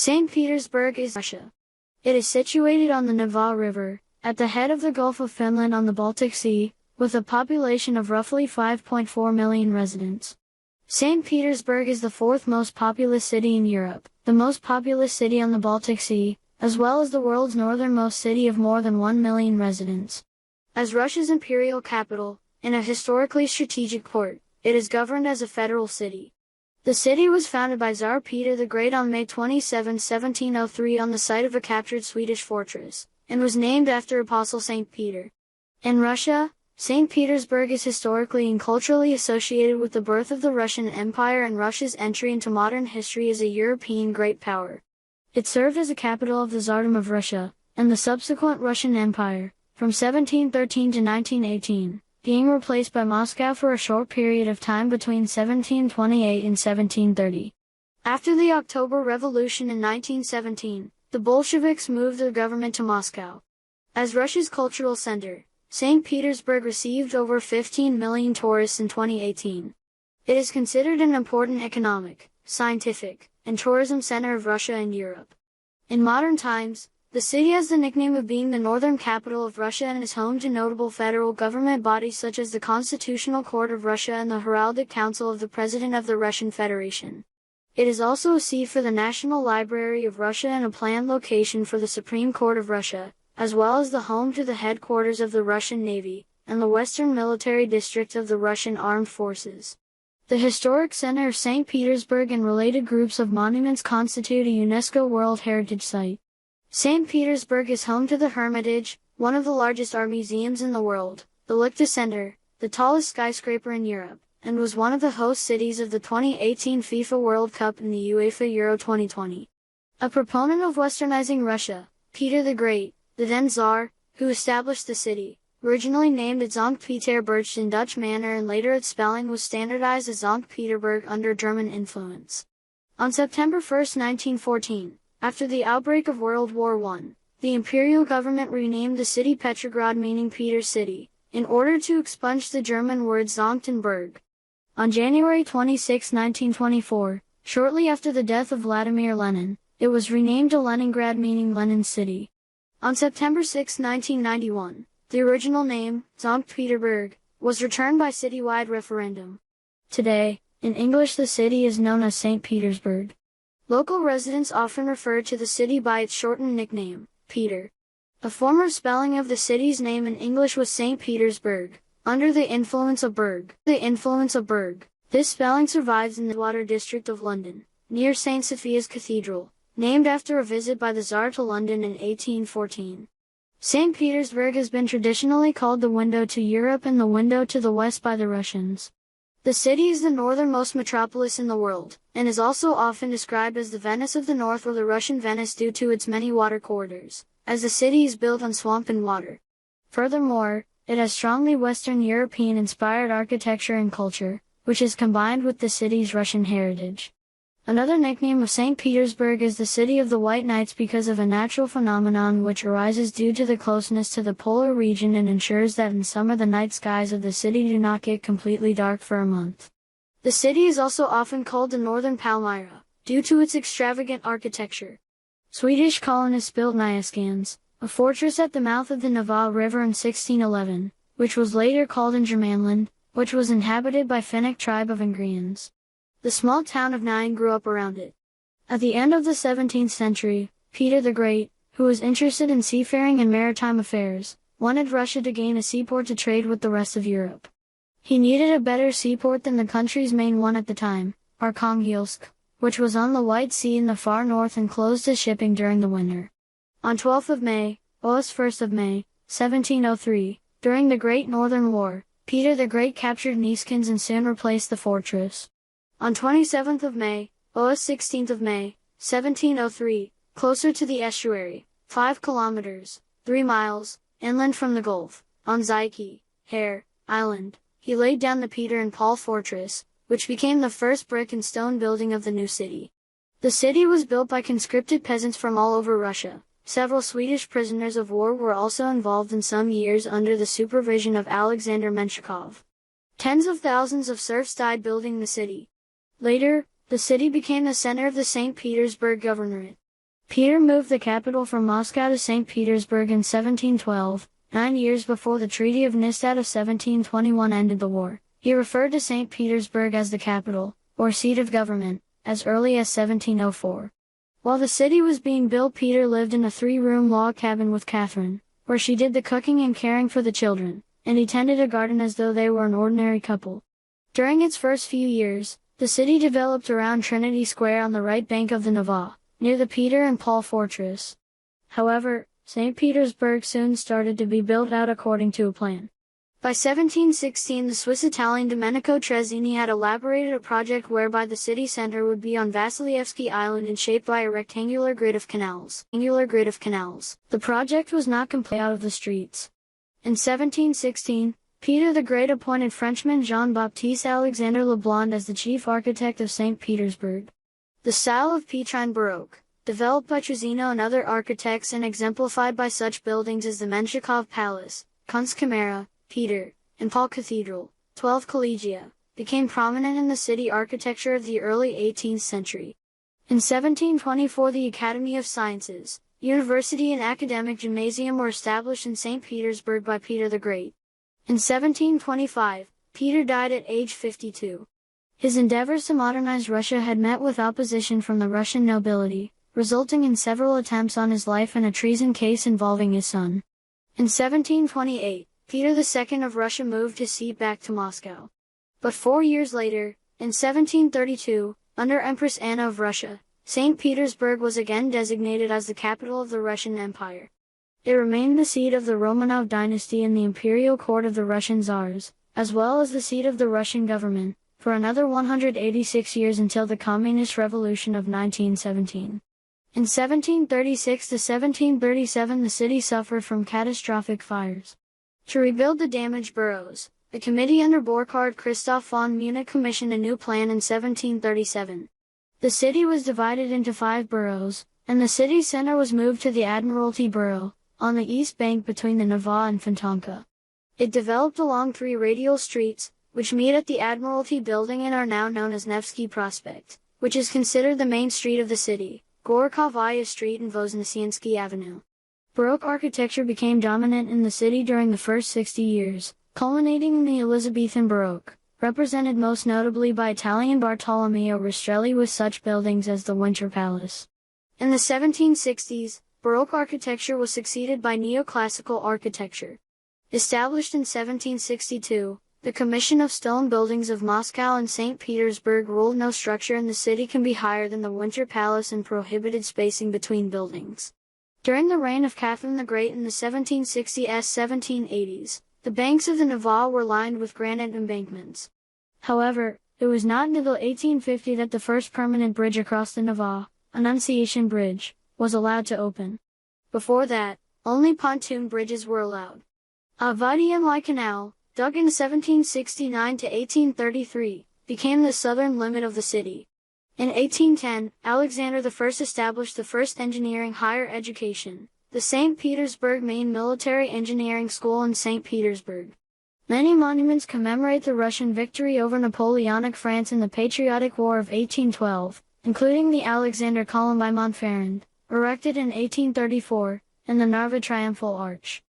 St. Petersburg is Russia. It is situated on the Neva River, at the head of the Gulf of Finland on the Baltic Sea, with a population of roughly 5.4 million residents. St. Petersburg is the fourth most populous city in Europe, the most populous city on the Baltic Sea, as well as the world's northernmost city of more than 1 million residents. As Russia's imperial capital, and a historically strategic port, it is governed as a federal city. The city was founded by Tsar Peter the Great on May 27, 1703 on the site of a captured Swedish fortress, and was named after Apostle St. Peter. In Russia, St. Petersburg is historically and culturally associated with the birth of the Russian Empire and Russia's entry into modern history as a European great power. It served as a capital of the Tsardom of Russia, and the subsequent Russian Empire, from 1713 to 1918. Being replaced by Moscow for a short period of time between 1728 and 1730. After the October Revolution in 1917, the Bolsheviks moved their government to Moscow. As Russia's cultural center, St. Petersburg received over 15 million tourists in 2018. It is considered an important economic, scientific, and tourism center of Russia and Europe. In modern times, the city has the nickname of being the northern capital of Russia and is home to notable federal government bodies such as the Constitutional Court of Russia and the Heraldic Council of the President of the Russian Federation. It is also a seat for the National Library of Russia and a planned location for the Supreme Court of Russia, as well as the home to the headquarters of the Russian Navy, and the Western Military District of the Russian Armed Forces. The historic center of St. Petersburg and related groups of monuments constitute a UNESCO World Heritage Site. St. Petersburg is home to the Hermitage, one of the largest art museums in the world, the Lichta Center, the tallest skyscraper in Europe, and was one of the host cities of the 2018 FIFA World Cup and the UEFA Euro 2020. A proponent of westernizing Russia, Peter the Great, the then Tsar, who established the city, originally named it Sankt Petersburg in Dutch manner and later its spelling was standardized as Sankt Peterburg under German influence. On September 1, 1914, after the outbreak of World War I, the imperial government renamed the city Petrograd meaning Peter's City, in order to expunge the German word Sanctenberg. On January 26, 1924, shortly after the death of Vladimir Lenin, it was renamed to Leningrad meaning Lenin's City. On September 6, 1991, the original name, Sankt Peterburg, was returned by citywide referendum. Today, in English the city is known as St. Petersburg. Local residents often refer to the city by its shortened nickname, Peter. A former spelling of the city's name in English was St. Petersburg, under the influence of Berg. This spelling survives in the Water district of London, near St. Sophia's Cathedral, named after a visit by the Tsar to London in 1814. St. Petersburg has been traditionally called the window to Europe and the window to the West by the Russians. The city is the northernmost metropolis in the world, and is also often described as the Venice of the North or the Russian Venice due to its many water corridors, as the city is built on swamp and water. Furthermore, it has strongly Western European-inspired architecture and culture, which is combined with the city's Russian heritage. Another nickname of St. Petersburg is the City of the White Nights because of a natural phenomenon which arises due to the closeness to the polar region and ensures that in summer the night skies of the city do not get completely dark for a month. The city is also often called the Northern Palmyra, due to its extravagant architecture. Swedish colonists built Nyaskans, a fortress at the mouth of the Neva River in 1611, which was later called Ingermanland, which was inhabited by Finnic tribe of Ingrians. The small town of Nyan grew up around it. At the end of the 17th century, Peter the Great, who was interested in seafaring and maritime affairs, wanted Russia to gain a seaport to trade with the rest of Europe. He needed a better seaport than the country's main one at the time, Arkhanghelsk, which was on the White Sea in the far north and closed to shipping during the winter. On 12th of May, or 1st of May, 1703, during the Great Northern War, Peter the Great captured Neeskens and soon replaced the fortress. On 27th of May, or 16th of May, 1703, closer to the estuary, 5 kilometers, 3 miles, inland from the Gulf, on Zyke, Hare, Island, he laid down the Peter and Paul Fortress, which became the first brick and stone building of the new city. The city was built by conscripted peasants from all over Russia. Several Swedish prisoners of war were also involved in some years under the supervision of Alexander Menshikov. Tens of thousands of serfs died building the city. Later, the city became the center of the St. Petersburg Governorate. Peter moved the capital from Moscow to St. Petersburg in 1712, 9 years before the Treaty of Nystad of 1721 ended the war. He referred to St. Petersburg as the capital, or seat of government, as early as 1704. While the city was being built, Peter lived in a 3-room log cabin with Catherine, where she did the cooking and caring for the children, and he tended a garden as though they were an ordinary couple. During its first few years, the city developed around Trinity Square on the right bank of the Neva, near the Peter and Paul Fortress. However, St. Petersburg soon started to be built out according to a plan. By 1716, the Swiss-Italian Domenico Trezzini had elaborated a project whereby the city center would be on Vasilyevsky Island and shaped by a rectangular grid of canals. The project was not complete out of the streets. In 1716, Peter the Great appointed Frenchman Jean-Baptiste Alexander Leblond as the chief architect of St. Petersburg. The style of Petrine Baroque, developed by Trezzino and other architects and exemplified by such buildings as the Menshikov Palace, Kunstkamera, Peter, and Paul Cathedral, 12 Collegia, became prominent in the city architecture of the early 18th century. In 1724, the Academy of Sciences, University and Academic Gymnasium were established in St. Petersburg by Peter the Great. In 1725, Peter died at age 52. His endeavors to modernize Russia had met with opposition from the Russian nobility, resulting in several attempts on his life and a treason case involving his son. In 1728, Peter II of Russia moved his seat back to Moscow. But 4 years later, in 1732, under Empress Anna of Russia, St. Petersburg was again designated as the capital of the Russian Empire. It remained the seat of the Romanov dynasty and the imperial court of the Russian Tsars, as well as the seat of the Russian government, for another 186 years until the Communist Revolution of 1917. In 1736 to 1737 the city suffered from catastrophic fires. To rebuild the damaged boroughs, the committee under Burkhard Christoph von Munich commissioned a new plan in 1737. The city was divided into 5 boroughs, and the city center was moved to the Admiralty Borough, on the east bank between the Neva and Fontanka. It developed along 3 radial streets, which meet at the Admiralty Building and are now known as Nevsky Prospect, which is considered the main street of the city, Gorokhovaya Street and Voznesensky Avenue. Baroque architecture became dominant in the city during the first 60 years, culminating in the Elizabethan Baroque, represented most notably by Italian Bartolomeo Rastrelli with such buildings as the Winter Palace. In the 1760s, Baroque architecture was succeeded by neoclassical architecture. Established in 1762, the Commission of Stone Buildings of Moscow and St. Petersburg ruled no structure in the city can be higher than the Winter Palace and prohibited spacing between buildings. During the reign of Catherine the Great in the 1760s-1780s, the banks of the Neva were lined with granite embankments. However, it was not until 1850 that the first permanent bridge across the Neva, Annunciation Bridge, was allowed to open. Before that, only pontoon bridges were allowed. A Vadiemli Canal, dug in 1769 to 1833, became the southern limit of the city. In 1810, Alexander I established the first engineering higher education, the St. Petersburg Main Military Engineering School in St. Petersburg. Many monuments commemorate the Russian victory over Napoleonic France in the Patriotic War of 1812, including the Alexander Column by Montferrand, erected in 1834, and the Narva Triumphal Arch.